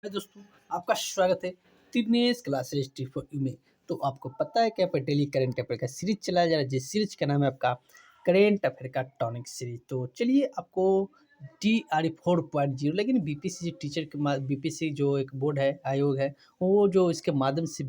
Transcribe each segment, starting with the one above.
हाय दोस्तों, आपका स्वागत है Dinesh classes T for you में। तो आपको पता है कि यहाँ पर डेली करंट अफेयर का सीरीज चलाया जा रहा है, जिस सीरीज का नाम है आपका करेंट अफेयर का टॉनिक सीरीज। तो चलिए आपको DRE 4.0 लेकिन बीपीएससी टीचर के बीपीएससी जो एक बोर्ड है, आयोग है, वो जो इसके माध्यम से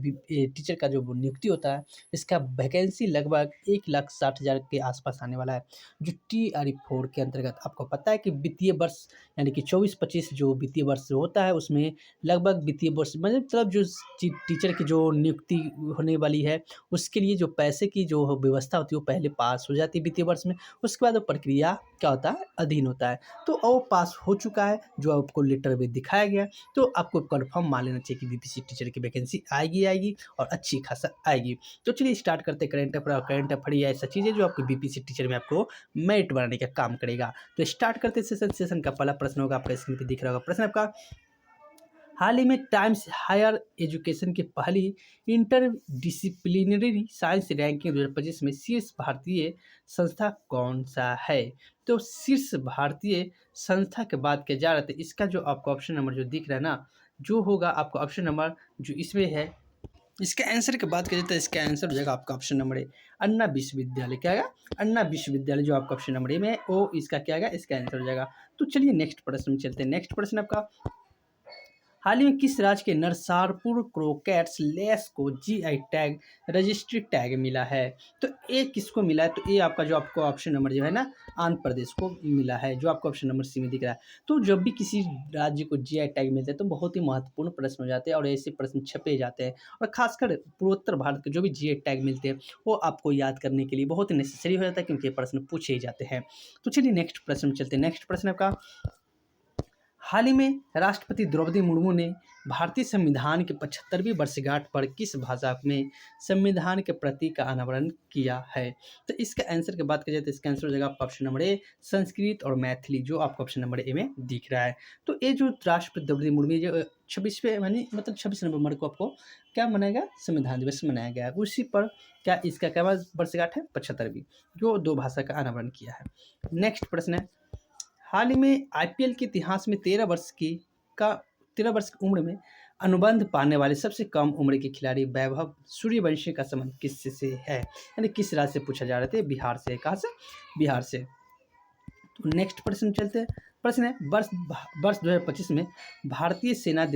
टीचर का जो नियुक्ति होता है, इसका वैकेंसी लगभग 1,60,000 के आसपास आने वाला है। जो TRE 4 के अंतर्गत आपको पता है कि वित्तीय वर्ष यानी कि 24-25 जो वित्तीय वर्ष होता है, उसमें लगभग वित्तीय वर्ष मतलब जो टीचर की जो नियुक्ति होने वाली है, उसके लिए जो पैसे की जो व्यवस्था होती है वो पहले पास हो जाती है वित्तीय वर्ष में। उसके बाद वो प्रक्रिया क्या होता है, अधीन होता है। तो वो पास हो चुका है, जो आपको लेटर में दिखाया गया, तो आपको कन्फर्म मान लेना चाहिए कि बीपीएससी टीचर की वैकेंसी आएगी और अच्छी खासा आएगी। तो चलिए स्टार्ट करते हैं करंट अफेयर। करंट अफेयर ये ऐसा चीज़ है जो आपको बीपीएससी टीचर में आपको मेरिट बनाने का काम करेगा। तो स्टार्ट करते सेशन का पहला प्रश्न होगा, आपका स्क्रीन पे दिख रहा होगा प्रश्न आपका। हाल ही में टाइम्स हायर एजुकेशन की पहली इंटरडिसिप्लिनरी साइंस रैंकिंग 2025 में शीर्ष भारतीय संस्था कौन सा है? तो शीर्ष भारतीय संस्था के बात किया जा रहा था, इसका जो आपको ऑप्शन नंबर जो दिख रहा है ना, जो होगा आपका ऑप्शन नंबर जो इसमें है, इसके आंसर की बात करें तो इसका आंसर हो जाएगा आपका ऑप्शन नंबर ए, अन्ना विश्वविद्यालय। क्या आएगा? अन्ना विश्वविद्यालय जो आपका ऑप्शन नंबर ए में है, वो इसका क्या आएगा, इसका आंसर हो जाएगा। तो चलिए नेक्स्ट प्रश्न में चलते हैं। नेक्स्ट प्रश्न आपका, हाल ही में किस राज्य के नरसारपुर क्रोकेट्स लेस को जीआई टैग रजिस्ट्री टैग मिला है? तो ए किसको मिला है? तो ए आपका जो आपको ऑप्शन नंबर जो है ना, आंध्र प्रदेश को मिला है, जो आपको ऑप्शन नंबर सी में दिख रहा है। तो जब भी किसी राज्य को जीआई टैग मिलता है तो बहुत ही महत्वपूर्ण प्रश्न हो जाते हैं और ऐसे प्रश्न छपे जाते हैं, और खासकर पूर्वोत्तर भारत के जो भी जीआई टैग मिलते हैं वो आपको याद करने के लिए बहुत ही नेसेसरी हो जाता है, क्योंकि ये प्रश्न पूछे ही जाते हैं। तो चलिए नेक्स्ट प्रश्न में चलते हैं। नेक्स्ट प्रश्न आपका, हाल ही में राष्ट्रपति द्रौपदी मुर्मू ने भारतीय संविधान की 75वीं वर्षगांठ पर किस भाषा में संविधान के प्रति का अनावरण किया है? तो इसका आंसर की बात की जाए तो इसका आंसर हो जाएगा आपका ऑप्शन नंबर ए, संस्कृत और मैथिली, जो आपका ऑप्शन नंबर ए में दिख रहा है। तो ये जो राष्ट्रपति द्रौपदी मुर्मू जो 26वें मतलब 26 नवंबर को आपको क्या मनाया गया? संविधान दिवस मनाया गया। उसी पर क्या इसका क्या वर्षगांठ है? 75वीं, जो दो भाषा का अनावरण किया है। नेक्स्ट प्रश्न है, हाल ही में आईपीएल के इतिहास में 13 वर्ष की उम्र में अनुबंध पाने वाले सबसे कम उम्र के खिलाड़ी वैभव सूर्यवंशी का संबंध किससे है? यानी किस राज्य से पूछा जा रहा था? बिहार से। कहाँ से? बिहार से। तो नेक्स्ट प्रश्न चलते हैं। प्रश्न है, वर्ष वर्ष 2025 में भारतीय सेना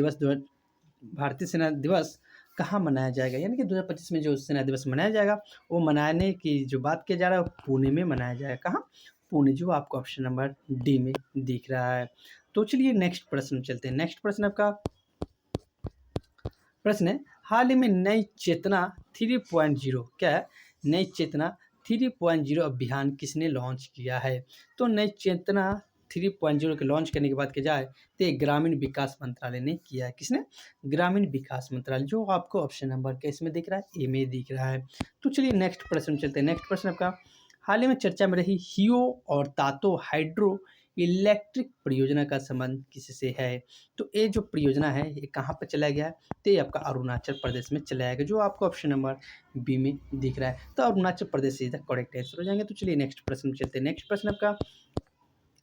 दिवस कहाँ मनाया जाएगा? यानी कि 2025 में जो सेना दिवस मनाया जाएगा, वो मनाने की जो बात किया जा रहा है वो पुणे में मनाया जाएगा। कहाँ? पुणे, जो आपको ऑप्शन नंबर डी में दिख रहा है। तो चलिए नेक्स्ट प्रश्न चलते हैं। नेक्स्ट प्रश्न आपका प्रश्न है, हाल ही में नई चेतना 3.0 क्या है? नई चेतना 3.0 अभियान किसने लॉन्च किया है? तो नई चेतना 3.0 के लॉन्च करने की बात की जाए तो ये ग्रामीण विकास मंत्रालय ने किया है। किसने? ग्रामीण विकास मंत्रालय, जो आपको ऑप्शन नंबर के इसमें दिख रहा है, ए में दिख रहा है। तो चलिए नेक्स्ट प्रश्न चलते हैं। नेक्स्ट प्रश्न आपका, हाल ही में चर्चा में रही हियो और तातो हाइड्रो इलेक्ट्रिक परियोजना का संबंध किससे है? तो ये जो परियोजना है ये कहाँ पर चलाया गया है? तो ये आपका अरुणाचल प्रदेश में चलाया गया, जो आपको ऑप्शन नंबर बी में दिख रहा है। तो अरुणाचल प्रदेश से करेक्ट आंसर हो जाएंगे। तो चलिए नेक्स्ट प्रश्न में चलते हैं। नेक्स्ट प्रश्न आपका,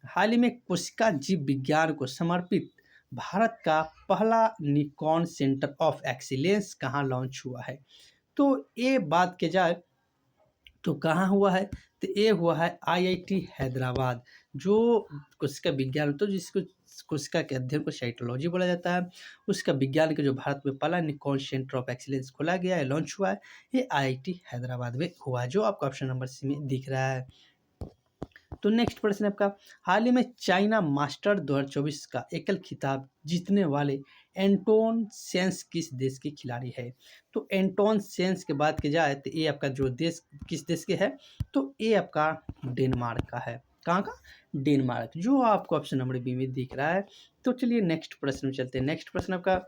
हाल ही में कोशिका जीव विज्ञान को समर्पित भारत का पहला निकॉन सेंटर ऑफ एक्सीलेंस कहाँ लॉन्च हुआ है? तो ये बात की जाए तो कहाँ हुआ है? तो ये हुआ है आईआईटी हैदराबाद, जो कोशिका विज्ञान तो जिसको कोशिका के अध्ययन को साइटोलॉजी बोला जाता है, उसका विज्ञान के जो भारत में पहला निकॉन सेंटर ऑफ एक्सीलेंस खोला गया है, लॉन्च हुआ है, ये आईआईटी हैदराबाद में हुआ है, जो आपको ऑप्शन नंबर सी में दिख रहा है। तो नेक्स्ट प्रश्न है आपका, हाल ही में चाइना मास्टर 2024 का एकल खिताब जीतने वाले एंटोन सेंस किस देश के खिलाड़ी है? तो एंटोन सेंस की बात की जाए तो ये आपका जो देश किस देश के है? तो ये आपका डेनमार्क का है। कहाँ का? डेनमार्क, जो आपको ऑप्शन नंबर बी में दिख रहा है। तो चलिए नेक्स्ट प्रश्न में चलते हैं। नेक्स्ट प्रश्न आपका,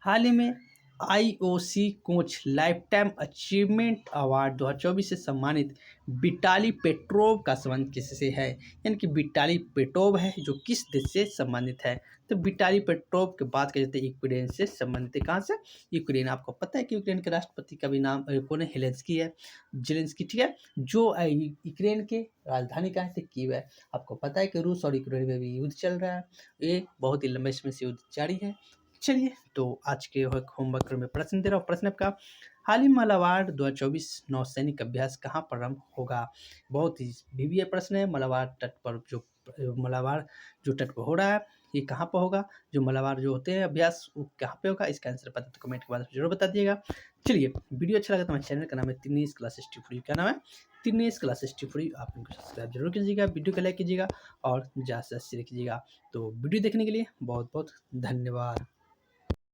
हाल ही में IOC coach life time achievement award 2024 से सम्मानित विटाली पेट्रोव का संबंध किससे है? यानी कि विटाली पेट्रोव है जो किस देश से संबंधित है? तो विटाली पेट्रोव की बात करें तो यूक्रेन से संबंधित है। कहाँ से? यूक्रेन। आपको पता है कि यूक्रेन के राष्ट्रपति का भी नाम कौन है? हेलेंस्की है, जेलेंस्की, ठीक है। जो यूक्रेन के राजधानी का है तो कीव है। आपको पता है कि रूस और यूक्रेन में भी युद्ध चल रहा है, ये बहुत ही लंबे समय से युद्ध जारी है। चलिए, तो आज के होमवर्क में प्रश्न दे रहा हूँ। प्रश्न आपका, हाल ही मलाबार 2024 नौसैनिक अभ्यास कहाँ प्रारंभ होगा? बहुत ही बीबीए प्रश्न है। मलाबार तट पर मलाबार जो तट पर हो रहा है, ये कहाँ पर होगा? जो मलाबार जो होते हैं अभ्यास, वो कहाँ पे होगा? इसका आंसर पता तो कमेंट के बाद जरूर बता दिएगा। चलिए, वीडियो अच्छा लगा तो हमारे चैनल का नाम है तिनेश क्लास हिस्ट्री फॉर यू। क्या नाम है? तिनेश क्लास हिस्ट्री फॉर यू। आप इनको सब्सक्राइब जरूर कीजिएगा, वीडियो को लाइक कीजिएगा और ज़्यादा से ज़्यादा शेयर कीजिएगा। तो वीडियो देखने के लिए बहुत बहुत धन्यवाद।